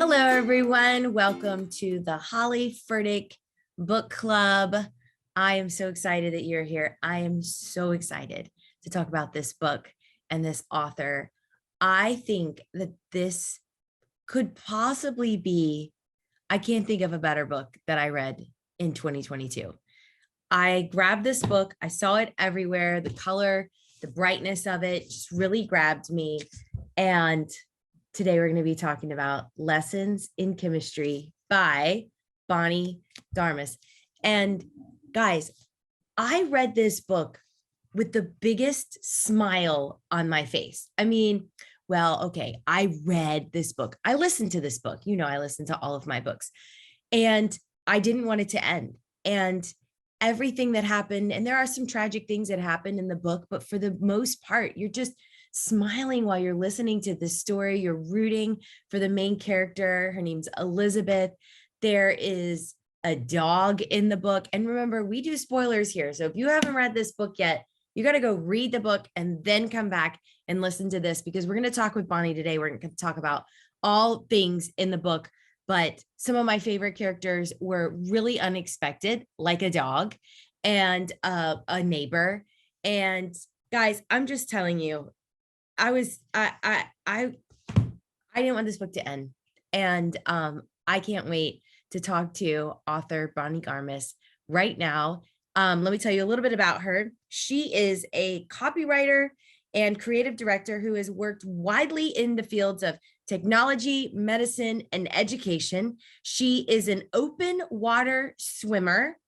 Hello, everyone. Welcome to the Holly Furtick Book Club. I am so excited that you're here. I am so excited to talk about this book and this author. I think that this could possibly be, I can't think of a better book that I read in 2022. I grabbed this book. I saw it everywhere. The color, the brightness of it just really grabbed me. And today we're going to be talking about Lessons in Chemistry by Bonnie Garmus. And guys, I read this book with the biggest smile on my face. I mean, I read this book. I listened to this book. You know, I listened to all of my books and I didn't want it to end. And everything that happened, and there are some tragic things that happened in the book, but for the most part, you're just smiling while you're listening to this story. You're rooting for the main character. Her name's Elizabeth. There is a dog in the book. And remember, we do spoilers here. So if you haven't read this book yet, you got to go read the book and then come back and listen to this, because we're going to talk with Bonnie today. We're going to talk about all things in the book, but some of my favorite characters were really unexpected, like a dog and a neighbor. And guys, I'm just telling you, I didn't want this book to end. And I can't wait to talk to author Bonnie Garmus right now. Let me tell you a little bit about her. She is a copywriter and creative director who has worked widely in the fields of technology, medicine, and education. She is an open water swimmer,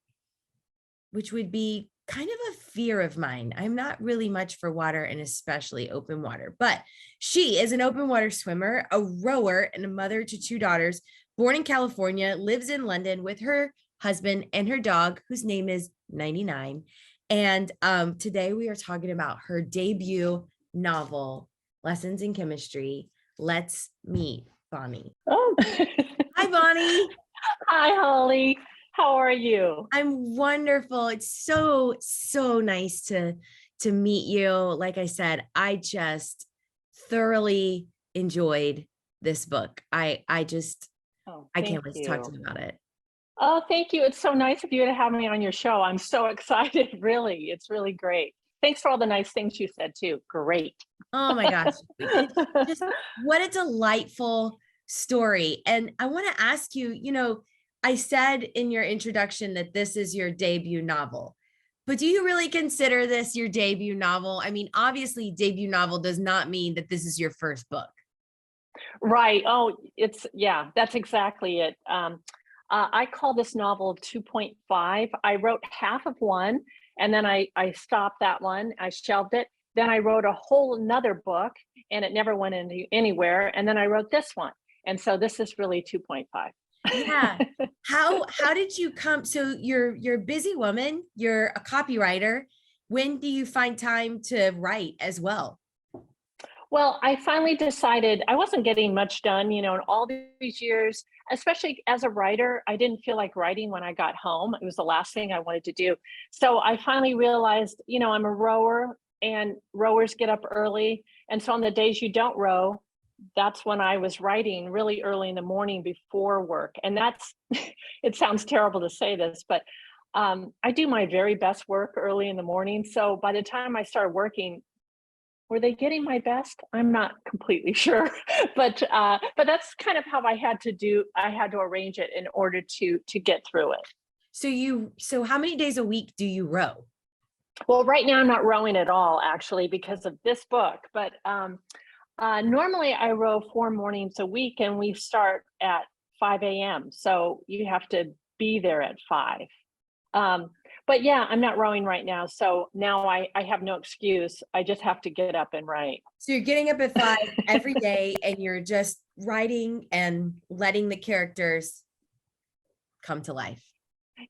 which would be kind of a fear of mine. I'm not really much for water, and especially open water, but she is an open water swimmer, a rower, and a mother to two daughters, born in California, lives in London with her husband and her dog, whose name is 99. And today we are talking about her debut novel, Lessons in Chemistry. Let's meet Bonnie. Oh, Hi, Bonnie. Hi, Holly. How are you? I'm wonderful. It's so nice to meet you. Like I said, I just thoroughly enjoyed this book. I can't wait to talk to you about it. Oh, thank you. It's so nice of you to have me on your show. I'm so excited. Really, it's really great. Thanks for all the nice things you said too. Great. Oh my gosh. Just what a delightful story. And I want to ask you, I said in your introduction that this is your debut novel, but do you really consider this your debut novel? I mean, obviously debut novel does not mean that this is your first book. Right. Oh, that's exactly it. I call this novel 2.5. I wrote half of one, and then I stopped that one. I shelved it. Then I wrote a whole another book, and it never went anywhere. And then I wrote this one. And so this is really 2.5. Yeah. How did you come? So you're a busy woman, you're a copywriter. When do you find time to write as well? Well, I finally decided I wasn't getting much done, in all these years, especially as a writer. I didn't feel like writing when I got home. It was the last thing I wanted to do. So I finally realized, I'm a rower and rowers get up early. And so on the days you don't row, that's when I was writing really early in the morning before work. And that's, it sounds terrible to say this, but I do my very best work early in the morning. So by the time I started working, were they getting my best? I'm not completely sure, but that's kind of how I had to arrange it in order to get through it. So how many days a week do you row? Well, right now I'm not rowing at all, actually, because of this book, but normally I row 4 mornings a week, and we start at 5 a.m. So you have to be there at 5. But yeah, I'm not rowing right now. So now I have no excuse. I just have to get up and write. So you're getting up at 5 every day and you're just writing and letting the characters come to life.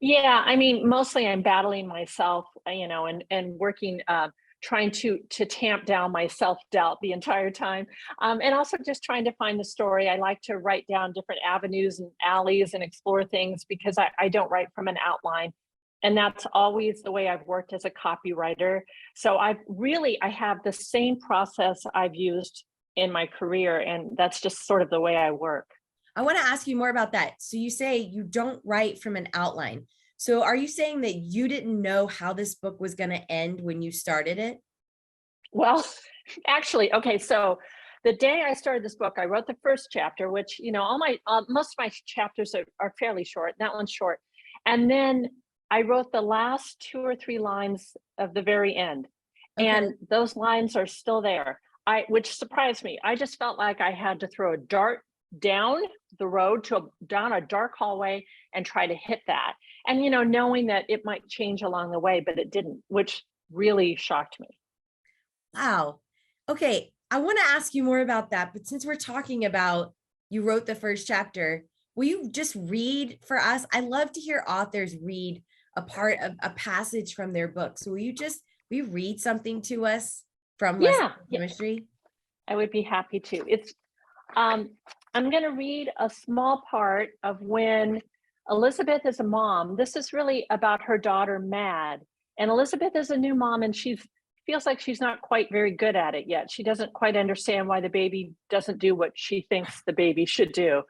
Yeah, I mean, mostly I'm battling myself, and working, trying to tamp down my self-doubt the entire time. And also just trying to find the story. I like to write down different avenues and alleys and explore things, because I don't write from an outline. And that's always the way I've worked as a copywriter. So I have the same process I've used in my career, and that's just sort of the way I work. I want to ask you more about that. So you say you don't write from an outline. So are you saying that you didn't know how this book was going to end when you started it? Well, actually, okay, so the day I started this book, I wrote the first chapter, which, all my most of my chapters are fairly short. That one's short. And then I wrote the last 2 or 3 lines of the very end. Okay. And those lines are still there. Which surprised me. I just felt like I had to throw a dart down the road down a dark hallway and try to hit that. And knowing that it might change along the way, but it didn't, which really shocked me. Wow. Okay. I want to ask you more about that. But since we're talking about you wrote the first chapter, will you just read for us? I love to hear authors read a part of a passage from their book. So will you read something to us from Lessons Yeah, in Chemistry? I would be happy to. Um, I'm going to read a small part of when Elizabeth is a mom. This is really about her daughter, Mad. And Elizabeth is a new mom, and she feels like she's not quite very good at it yet. She doesn't quite understand why the baby doesn't do what she thinks the baby should do.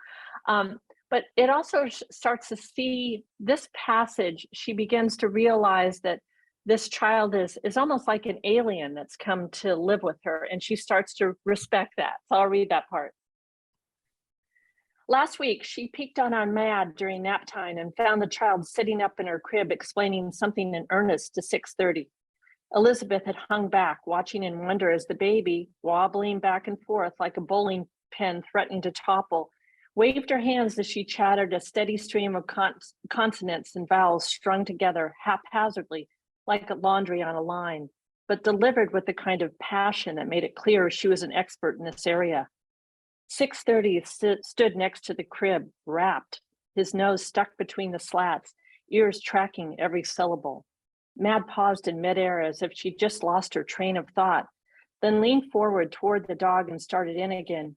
But it also starts to see this passage. She begins to realize that this child is almost like an alien that's come to live with her, and she starts to respect that. So I'll read that part. Last week, she peeked on our Mad during nap time and found the child sitting up in her crib explaining something in earnest to 6:30. Elizabeth had hung back, watching in wonder as the baby, wobbling back and forth like a bowling pin threatening to topple, waved her hands as she chattered a steady stream of consonants and vowels strung together haphazardly, like a laundry on a line, but delivered with the kind of passion that made it clear she was an expert in this area. 6:30 stood next to the crib, rapt, his nose stuck between the slats, ears tracking every syllable. Mad paused in midair as if she'd just lost her train of thought, then leaned forward toward the dog and started in again.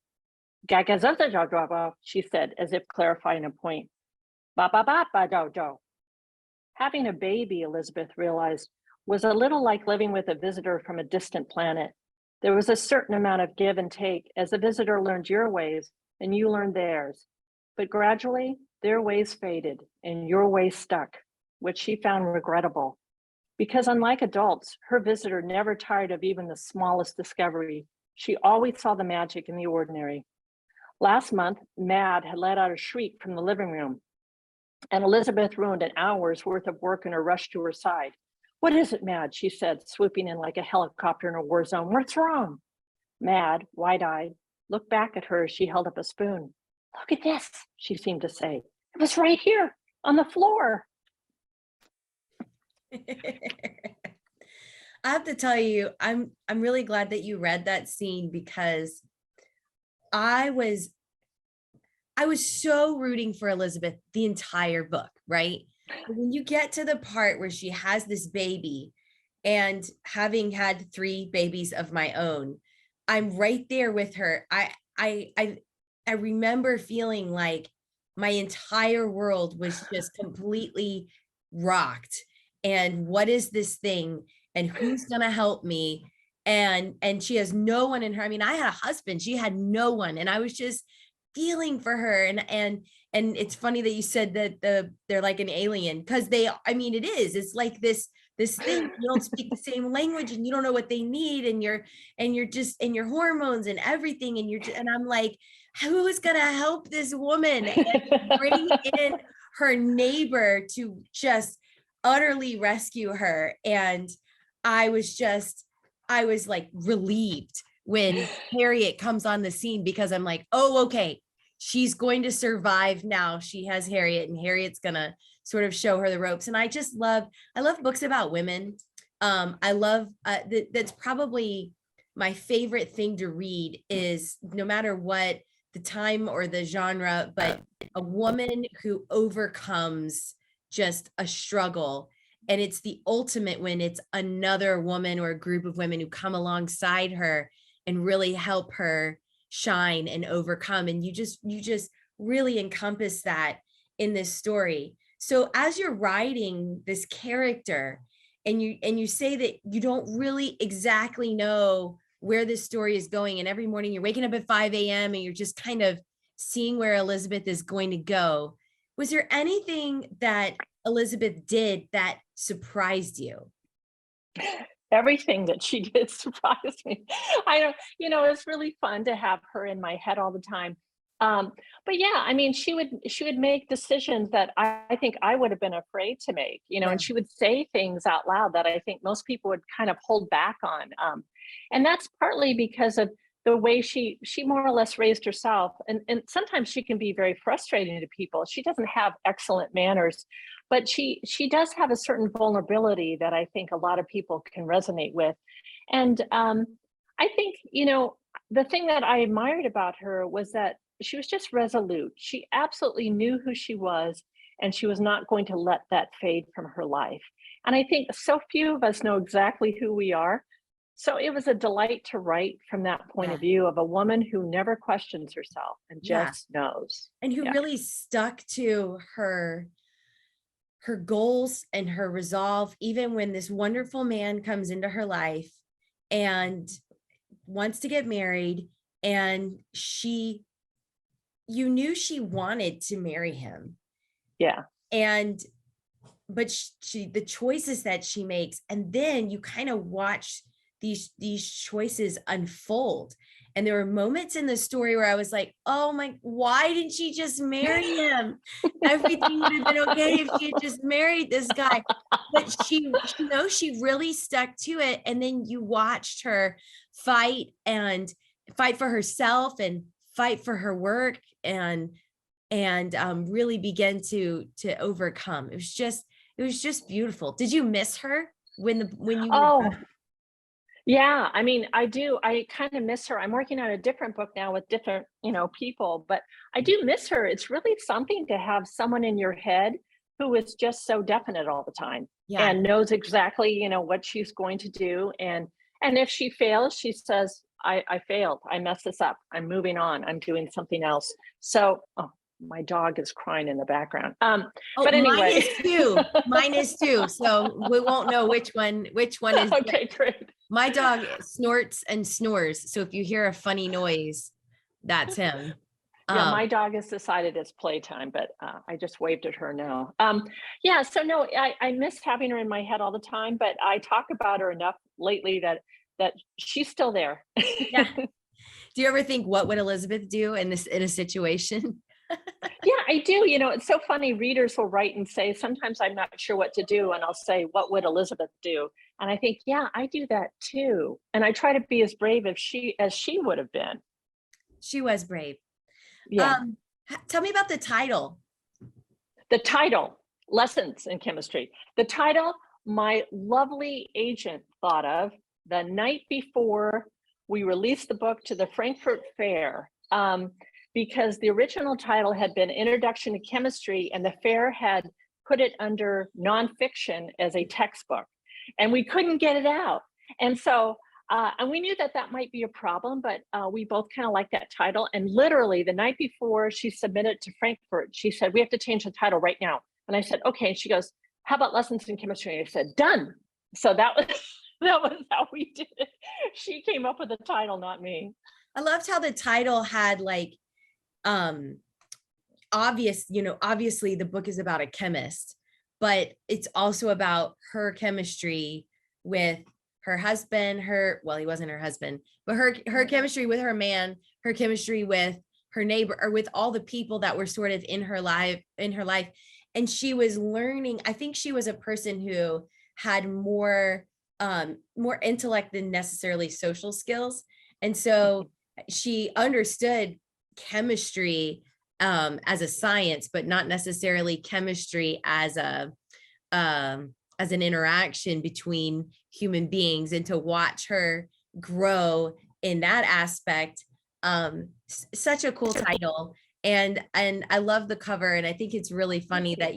Gagazazazazazaz, she said, as if clarifying a point. Ba-ba-ba-ba-do-do. Having a baby, Elizabeth realized, was a little like living with a visitor from a distant planet. There was a certain amount of give and take as the visitor learned your ways and you learned theirs. But gradually, their ways faded and your ways stuck, which she found regrettable. Because unlike adults, her visitor never tired of even the smallest discovery. She always saw the magic in the ordinary. Last month, Mad had let out a shriek from the living room, and Elizabeth ruined an hour's worth of work in a rush to her side. "What is it, Mad?" she said, swooping in like a helicopter in a war zone. "What's wrong?" Mad, wide-eyed, looked back at her as she held up a spoon. "Look at this," she seemed to say. "It was right here on the floor." I have to tell you, I'm really glad that you read that scene because I was I was so rooting for Elizabeth the entire book, right? But when you get to the part where she has this baby, and having had 3 babies of my own, I'm right there with her. I remember feeling like my entire world was just completely rocked. And what is this thing? And who's gonna help me? And she has no one in her. I mean, I had a husband, she had no one, and I was just feeling for her. And it's funny that you said that they're like an alien, because I mean, it is. It's like this thing, you don't speak the same language and you don't know what they need, and you're just and your hormones and everything, and I'm like, who is gonna help this woman? And bring in her neighbor to just utterly rescue her. And I was like relieved when Harriet comes on the scene, because I'm like, oh, okay, she's going to survive now. She has Harriet, and Harriet's gonna sort of show her the ropes. And I love books about women. I love that's probably my favorite thing to read, is no matter what the time or the genre, but a woman who overcomes just a struggle. And it's the ultimate when it's another woman or a group of women who come alongside her and really help her shine and overcome. And you just really encompass that in this story. So as you're writing this character, and you say that you don't really exactly know where this story is going, and every morning you're waking up at 5 a.m. and you're just kind of seeing where Elizabeth is going to go. Was there anything that Elizabeth did that surprised you? Everything that she did surprised me. I don't, it's really fun to have her in my head all the time. But yeah, I mean, she would make decisions that I think I would have been afraid to make, Yeah. and she would say things out loud that I think most people would kind of hold back on. And that's partly because of the way she more or less raised herself. And sometimes she can be very frustrating to people. She doesn't have excellent manners, but she does have a certain vulnerability that I think a lot of people can resonate with. And I think, the thing that I admired about her was that she was just resolute. She absolutely knew who she was, and she was not going to let that fade from her life. And I think so few of us know exactly who we are. So it was a delight to write from that point Yeah. of view of a woman who never questions herself and Yeah. just knows. And who Yeah. really stuck to her goals and her resolve, even when this wonderful man comes into her life and wants to get married. And you knew she wanted to marry him. Yeah. And, but the choices that she makes, and then you kind of watch these choices unfold. And there were moments in the story where I was like, oh my, why didn't she just marry him? Everything would have been okay if she had just married this guy. But she really stuck to it. And then you watched her fight for herself and fight for her work and really begin to overcome. It was just beautiful. Did you miss her when you were Oh, done? yeah, I mean, I do. I kind of miss her. I'm working on a different book now with different, people, but I do miss her. It's really something to have someone in your head who is just so definite all the time Yeah. and knows exactly, what she's going to do. And if she fails, she says, I failed. I messed this up. I'm moving on. I'm doing something else. So, oh, my dog is crying in the background. Oh, But mine anyway. is too. Mine is too. So we won't know which one is. Okay, great. My dog snorts and snores. So if you hear a funny noise, that's him. Yeah, Um, my dog has decided it's playtime, but I just waved at her now. Yeah, so no, I miss having her in my head all the time, but I talk about her enough lately that she's still there. yeah. Do you ever think, what would Elizabeth do in a situation? Yeah, I do. It's so funny. Readers will write and say, sometimes I'm not sure what to do. And I'll say, what would Elizabeth do? And I think, yeah, I do that too. And I try to be as brave as she would have been. She was brave. Yeah. Tell me about the title. The title, Lessons in Chemistry. The title, my lovely agent thought of the night before we released the book to the Frankfurt Fair, because the original title had been Introduction to Chemistry, and the fair had put it under nonfiction as a textbook, and we couldn't get it out. And so and we knew that might be a problem, but we both kind of liked that title. And literally the night before she submitted to Frankfurt, she said, we have to change the title right now. And I said, okay. And she goes, how about Lessons in Chemistry? And I said, done. So that was that was how we did it. She came up with the title, not me. I loved how the title had like obviously the book is about a chemist, but it's also about her chemistry with her husband, well, he wasn't her husband, but her chemistry with her man, her chemistry with her neighbor, or with all the people that were sort of in her life. And she was learning. I think she was a person who had more intellect than necessarily social skills. And so she understood chemistry as a science, but not necessarily chemistry as an interaction between human beings. And to watch her grow in that aspect, such a cool title. And I love the cover. And I think it's really funny that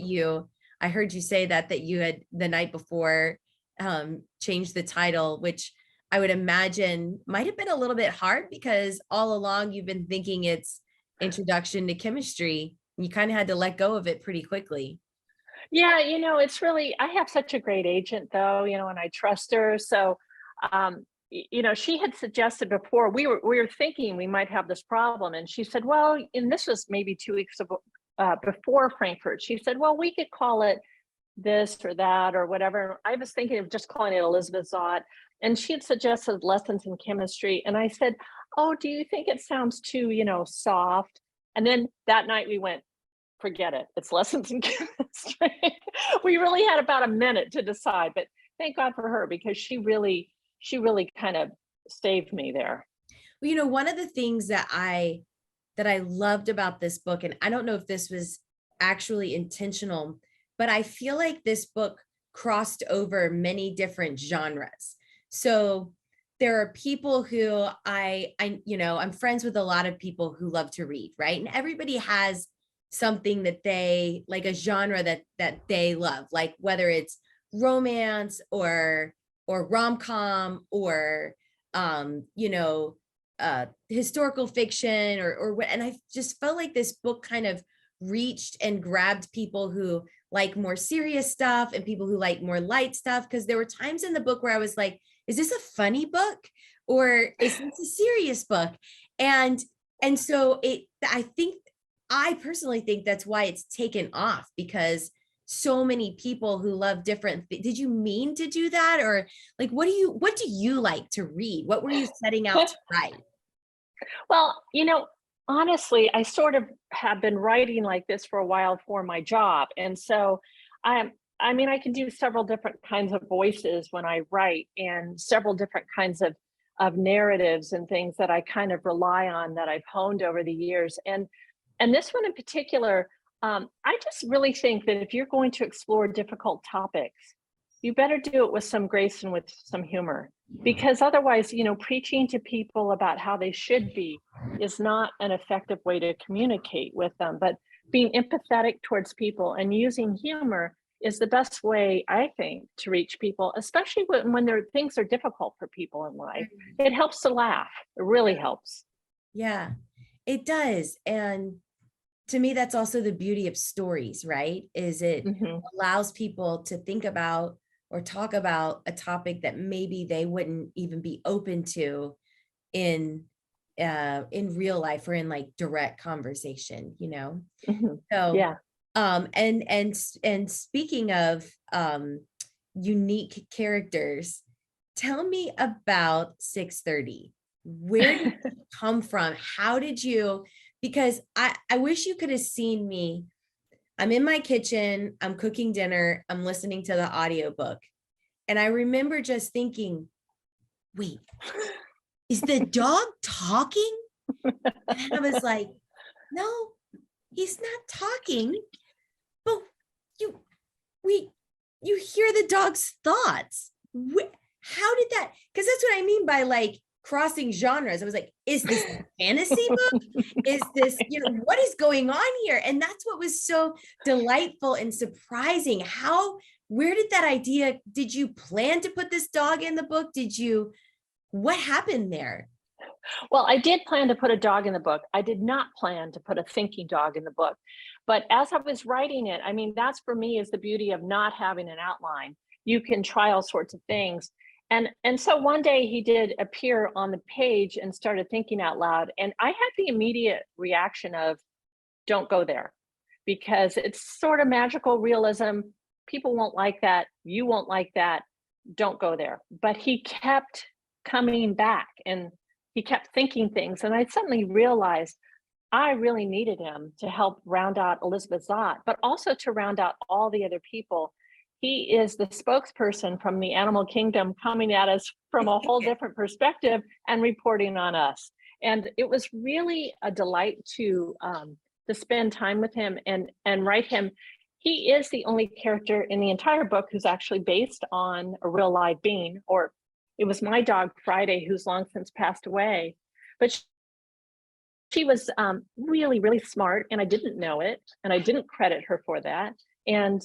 I heard you say that you had the night before changed the title, which I would imagine might have been a little bit hard, because all along you've been thinking it's Introduction to Chemistry. You kind of had to let go of it pretty quickly. Yeah, it's really, I have such a great agent though, and I trust her. So she had suggested before, we were thinking we might have this problem, and she said, well, and this was maybe 2 weeks before Frankfurt. She said, well, we could call it this or that or whatever. I was thinking of just calling it Elizabeth Zott, and she had suggested lessons in chemistry, and I said, oh, do you think it sounds too, soft? And then that night we went, forget it, it's lessons in chemistry. We really had about a minute to decide, but thank God for her, because she really kind of saved me there. Well, one of the things that I loved about this book, and I don't know if this was actually intentional, but I feel like this book crossed over many different genres. So there are people who I'm friends with a lot of people who love to read, right? And everybody has something that they like, a genre that they love, like whether it's romance or rom-com or historical fiction or what. And I just felt like this book kind of reached and grabbed people who like more serious stuff and people who like more light stuff. Because there were times in the book where I was like, is this a funny book or is this a serious book? And so I personally think that's why it's taken off, because so many people who love different did you mean to do that, or like what do you like to read? What were you setting out to write? Well, honestly, I sort of have been writing like this for a while for my job. And so I can do several different kinds of voices when I write, and several different kinds of narratives and things that I kind of rely on that I've honed over the years. And this one in particular, I just really think that if you're going to explore difficult topics, you better do it with some grace and with some humor, because otherwise, preaching to people about how they should be is not an effective way to communicate with them. But being empathetic towards people and using humor is the best way, I think, to reach people, especially when things are difficult for people in life. It helps to laugh. It really helps. Yeah, it does. And to me, that's also the beauty of stories, right? Is it Mhm. allows people to think about or talk about a topic that maybe they wouldn't even be open to in real life or in like direct conversation. Mhm. So Yeah. and speaking of unique characters, tell me about 630. Where did you come from? How did you, because I wish you could have seen me. I'm in my kitchen, I'm cooking dinner, I'm listening to the audiobook. And I remember just thinking, wait, is the dog talking? And I was like, no, he's not talking. But you we you hear the dog's thoughts. How did that? Because that's what I mean by like crossing genres. I was like, is this a fantasy book? Is this, what is going on here? And that's what was so delightful and surprising. Where did that idea, did you plan to put this dog in the book? What happened there? Well, I did plan to put a dog in the book. I did not plan to put a thinking dog in the book. But as I was writing it, that's for me is the beauty of not having an outline. You can try all sorts of things. And so one day he did appear on the page and started thinking out loud. And I had the immediate reaction of, don't go there, because it's sort of magical realism. People won't like that. You won't like that. Don't go there. But he kept coming back and he kept thinking things. And I suddenly realized I really needed him to help round out Elizabeth Zott, but also to round out all the other people. He is the spokesperson from the animal kingdom coming at us from a whole different perspective and reporting on us. And it was really a delight to spend time with him and write him. He is the only character in the entire book who's actually based on a real live being, or it was my dog Friday, who's long since passed away. But she was really, really smart, and I didn't know it, and I didn't credit her for that. And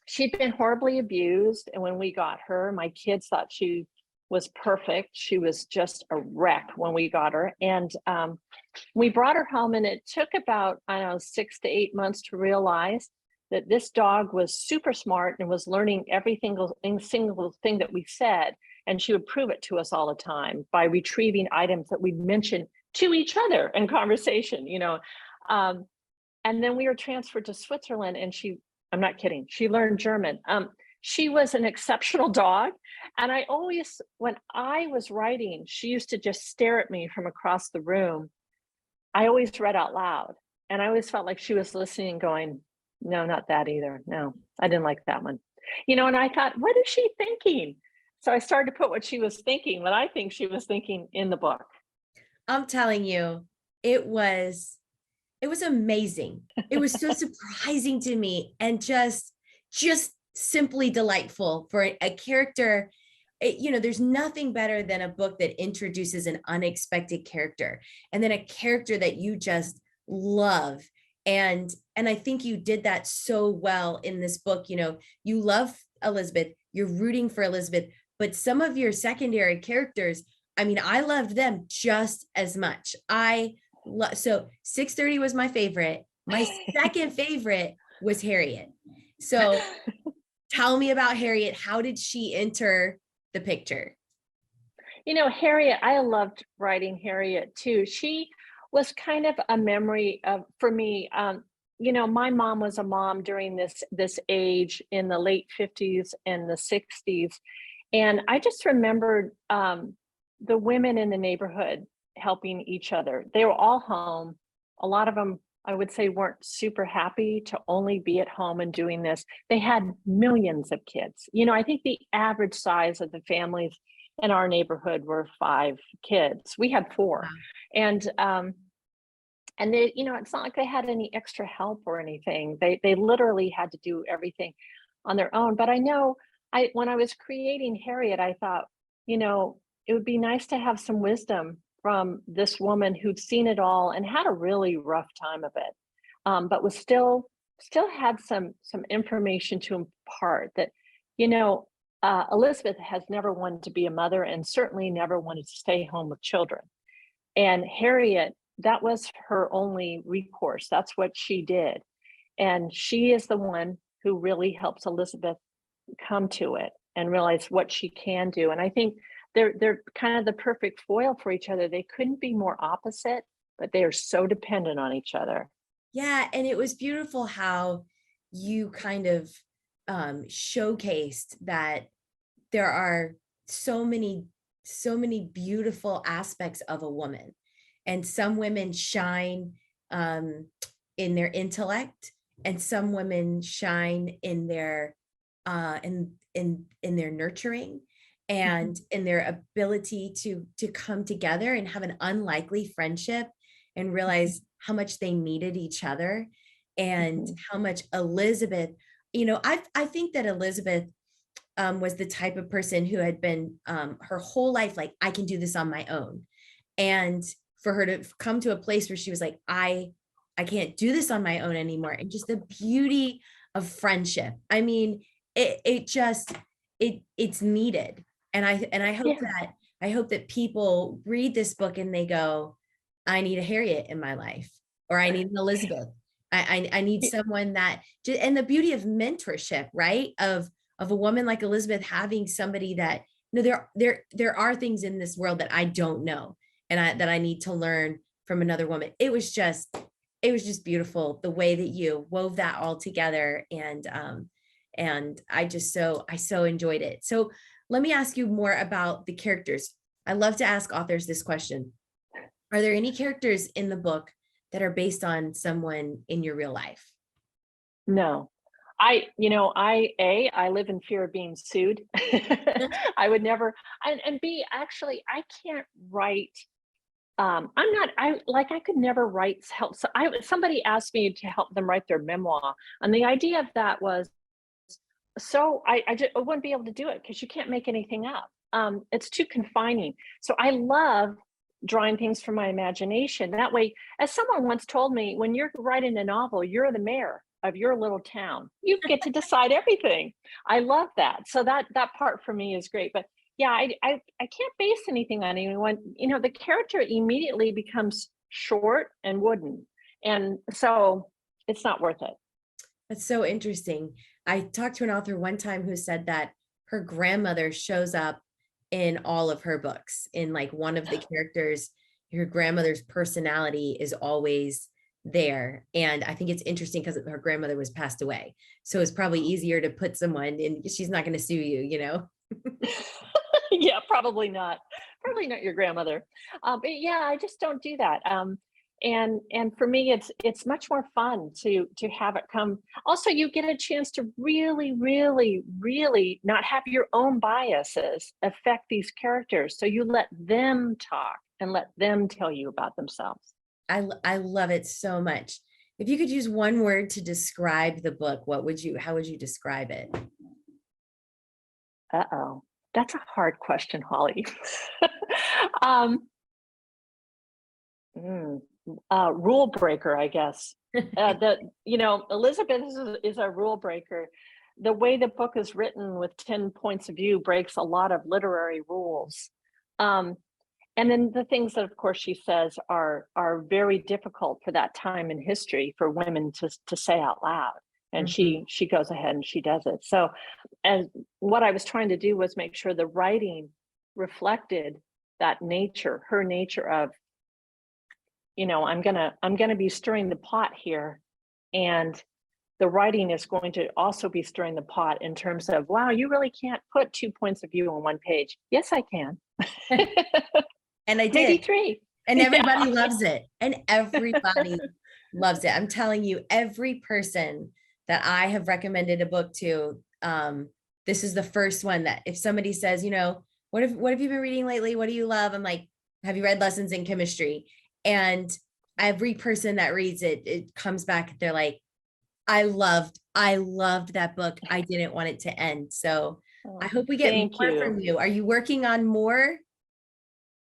she'd been horribly abused. And when we got her, my kids thought she was perfect. She was just a wreck when we got her. And we brought her home, and it took about, 6 to 8 months to realize that this dog was super smart and was learning every single thing that we said. and she would prove it to us all the time by retrieving items that we'd mention to each other in conversation, you know. Um, and then we were transferred to Switzerland, and I'm not kidding, she learned German. She was an exceptional dog. And I always, when I was writing, she used to just stare at me from across the room. I always read out loud, and I always felt like she was listening, going, no, not that either. No, I didn't like that one. You know, and I thought, what is she thinking? So I started to put what she was thinking, what I think she was thinking, in the book. I'm telling you, it was it was amazing. It was so surprising to me, and just simply delightful for a character. There's nothing better than a book that introduces an unexpected character, and then a character that you just love. And I think you did that so well in this book. You love Elizabeth, you're rooting for Elizabeth, but some of your secondary characters, I mean, I loved them just as much. So 6:30 was my favorite. My second favorite was Harriet. So tell me about Harriet. How did she enter the picture? You know, Harriet, I loved writing Harriet too. She was kind of a memory of for me. You know, my mom was a mom during this age in the late 50s and the 60s. And I just remembered the women in the neighborhood helping each other. They were all home. A lot of them, I would say, weren't super happy to only be at home and doing this. They had millions of kids. You know, I think the average size of the families in our neighborhood were 5 kids. We had 4. Wow. And they, you know, it's not like they had any extra help or anything. They literally had to do everything on their own. But I know when I was creating Harriet, I thought, you know, it would be nice to have some wisdom from this woman who'd seen it all and had a really rough time of it, but was still had some information to impart that, you know, Elizabeth has never wanted to be a mother, and certainly never wanted to stay home with children. And Harriet, that was her only recourse. That's what she did. And she is the one who really helps Elizabeth come to it and realize what she can do. And I think they're kind of the perfect foil for each other. They couldn't be more opposite, but they are so dependent on each other. Yeah, and it was beautiful how you kind of showcased that there are so many beautiful aspects of a woman, and some women shine in their intellect, and some women shine in their in their nurturing, and in their ability to come together and have an unlikely friendship, and realize how much they needed each other, and how much Elizabeth, I think that Elizabeth was the type of person who had been her whole life like, I can do this on my own. And for her to come to a place where she was like, I can't do this on my own anymore. And just the beauty of friendship. I mean, it's needed. And I hope Yeah. that people read this book and they go, I need a Harriet in my life, or I need an Elizabeth. I need someone that, and the beauty of mentorship, right? Of a woman like Elizabeth having somebody that, there are things in this world that I don't know, and that I need to learn from another woman. It was just beautiful the way that you wove that all together. And I so enjoyed it. So let me ask you more about the characters. I love to ask authors this question. Are there any characters in the book that are based on someone in your real life? No. I live in fear of being sued. I would never, and B, actually, I can't write. I could never write help. So somebody asked me to help them write their memoir. And the idea of that was, so I wouldn't be able to do it because you can't make anything up. It's too confining. So I love drawing things from my imagination. That way, as someone once told me, when you're writing a novel, you're the mayor of your little town. You get to decide everything. I love that. So that part for me is great. But yeah, I can't base anything on anyone. You know, the character immediately becomes short and wooden. And so it's not worth it. That's so interesting. I talked to an author one time who said that her grandmother shows up in all of her books. In like one of the characters, her grandmother's personality is always there. And I think it's interesting because her grandmother was passed away. So it's probably easier to put someone in, she's not going to sue you, you know? Yeah, probably not. Probably not your grandmother. But yeah, I just don't do that. And for me, it's much more fun to have it come. Also, you get a chance to really, really, really not have your own biases affect these characters. So you let them talk and let them tell you about themselves. I love it so much. If you could use one word to describe the book, how would you describe it? Uh-oh, that's a hard question, Holly. um, mm, Rule breaker, I guess. Elizabeth is a rule breaker. The way the book is written with 10 points of view breaks a lot of literary rules. Um, and then the things that, of course, she says are very difficult for that time in history for women to say out loud. And Mhm. she goes ahead and she does it. So, and what I was trying to do was make sure the writing reflected that nature, her nature of, I'm gonna be stirring the pot here, and the writing is going to also be stirring the pot in terms of, wow, you really can't put 2 points of view on one page. Yes, I can. And I Maybe did. 3. And everybody Yeah. loves it. And everybody loves it. I'm telling you, every person that I have recommended a book to, this is the first one that if somebody says, what have you been reading lately? What do you love? I'm like, have you read Lessons in Chemistry? And every person that reads it, it comes back, they're like, I loved that book. I didn't want it to end. So I Oh, hope we get thank more from you. you. Are you working on more?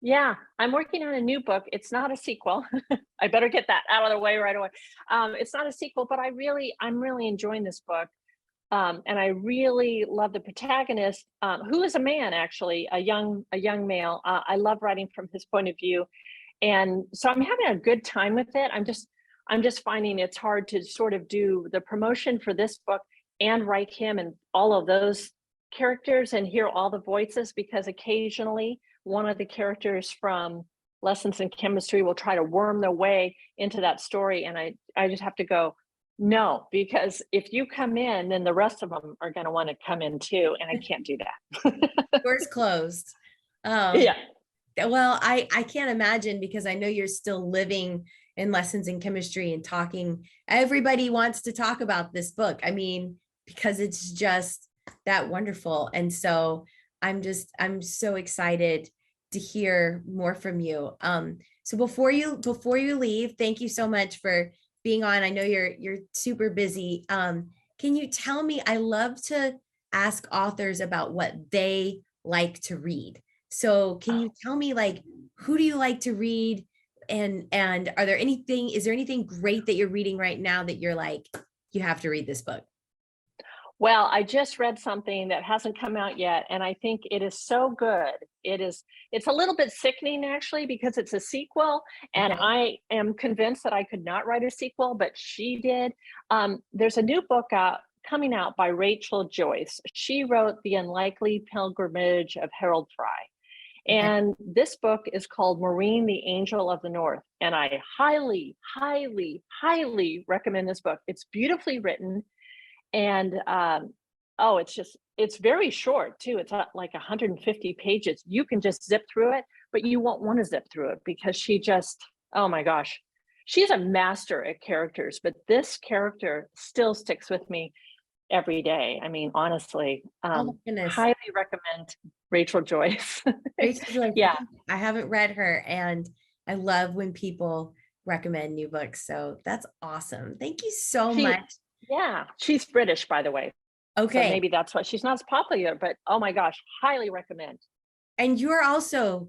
Yeah, I'm working on a new book. It's not a sequel. I better get that out of the way right away. It's not a sequel, but I'm really enjoying this book. And I really love the protagonist, who is a man, actually, a young male. I love writing from his point of view, and so I'm having a good time with it. I'm just finding it's hard to sort of do the promotion for this book and write him and all of those characters and hear all the voices, because occasionally one of the characters from Lessons in Chemistry will try to worm their way into that story, and I just have to go, no, because if you come in, then the rest of them are going to want to come in too, and I can't do that. Doors closed. Um, Yeah. well, I can't imagine because I know you're still living in Lessons in Chemistry and talking. Everybody wants to talk about this book. I mean, because it's just that wonderful. And so I'm so excited to hear more from you. So before you leave, thank you so much for being on. I know you're super busy. Can you tell me, I love to ask authors about what they like to read. So can you tell me, like, who do you like to read? And is there anything great that you're reading right now that you're like, you have to read this book? Well, I just read something that hasn't come out yet, and I think it is so good. It's a little bit sickening, actually, because it's a sequel, and Okay. I am convinced that I could not write a sequel, but she did. There's a new book coming out by Rachel Joyce. She wrote The Unlikely Pilgrimage of Harold Fry. Okay. And this book is called Maureen, the Angel of the North. And I highly, highly, highly recommend this book. It's beautifully written. And oh, it's very short too. It's like 150 pages. You can just zip through it, but you won't want to zip through it because oh my gosh, she's a master at characters, but this character still sticks with me every day. I mean, honestly, Oh my goodness. highly recommend Rachel Joyce. Rachel Joyce, Yeah, I haven't read her, and I love when people recommend new books. So that's awesome. Thank you so she, much. yeah, she's British, by the way. So Okay. maybe that's why she's not as popular, but oh my gosh, highly recommend. And you're also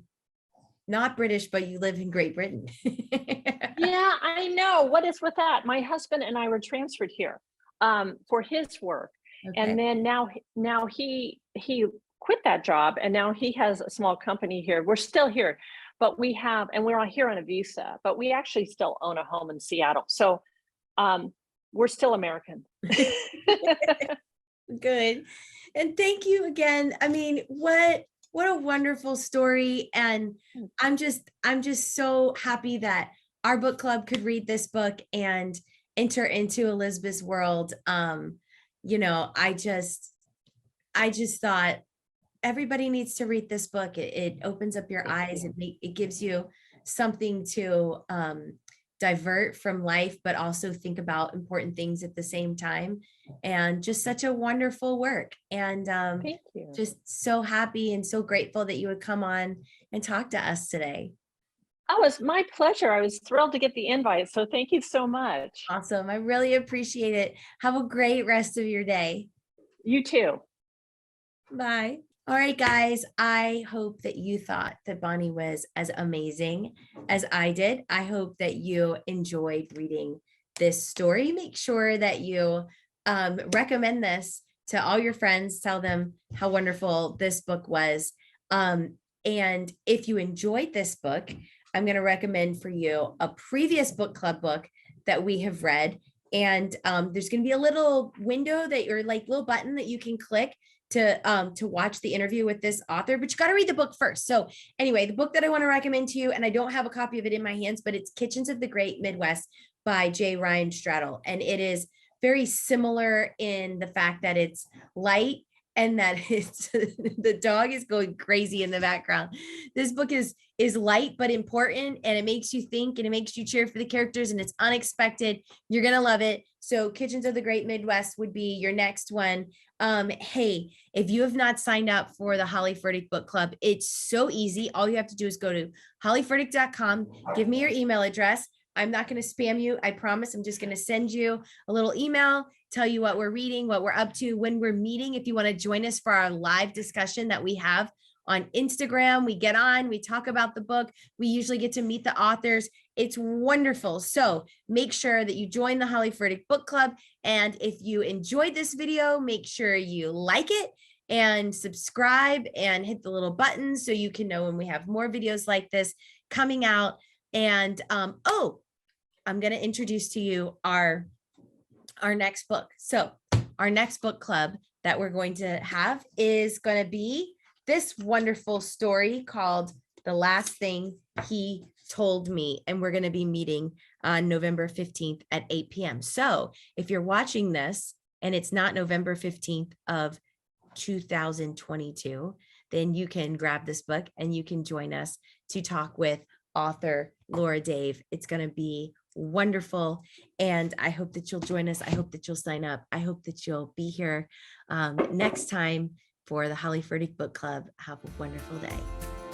not British, but you live in Great Britain. Yeah, I know. What is with that? My husband and I were transferred here for his work, Okay. and then now he quit that job, and now he has a small company here. We're still here, but we're all here on a visa, but we actually still own a home in Seattle. So um, we're still American. Good. And thank you again. I mean, what what a wonderful story. And I'm just so happy that our book club could read this book and enter into Elizabeth's world. I just thought everybody needs to read this book. It opens up your Thank eyes. you. It gives you something to divert from life, but also think about important things at the same time. And just such a wonderful work. And Thank you. just so happy and so grateful that you would come on and talk to us today. Oh, it's my pleasure. I was thrilled to get the invite. So thank you so much. Awesome. I really appreciate it. Have a great rest of your day. You too. Bye. All right, guys. I hope that you thought that Bonnie was as amazing as I did. I hope that you enjoyed reading this story. Make sure that you recommend this to all your friends. Tell them how wonderful this book was. And if you enjoyed this book, I'm going to recommend for you a previous book club book that we have read. And there's going to be a little window that you're like little button that you can click to watch the interview with this author, but you got to read the book first. So anyway, the book that I want to recommend to you, and I don't have a copy of it in my hands, but it's Kitchens of the Great Midwest by J. Ryan Straddle. And it is very similar in the fact that it's light and that it's the dog is going crazy in the background. This book is light but important, and it makes you think and it makes you cheer for the characters, and it's unexpected. You're gonna love it. So Kitchens of the Great Midwest would be your next one. Hey, if you have not signed up for the Holly Furtick Book Club, it's so easy. All you have to do is go to hollyfurtick.com, give me your email address. I'm not going to spam you. I promise. I'm just going to send you a little email, tell you what we're reading, what we're up to, when we're meeting. If you want to join us for our live discussion that we have on Instagram, we get on, we talk about the book. We usually get to meet the authors. It's wonderful. So make sure that you join the Holly Furtick Book Club. And if you enjoyed this video, make sure you like it and subscribe and hit the little button so you can know when we have more videos like this coming out. And I'm going to introduce to you our next book. So our next book club that we're going to have is going to be this wonderful story called The Last Thing He Told Me. And we're going to be meeting on November 15th at 8 p.m. So if you're watching this and it's not November 15th of 2022, then you can grab this book and you can join us to talk with author Laura Dave. It's going to be wonderful. And I hope that you'll join us. I hope that you'll sign up. I hope that you'll be here next time for the Holly Furtick Book Club. Have a wonderful day.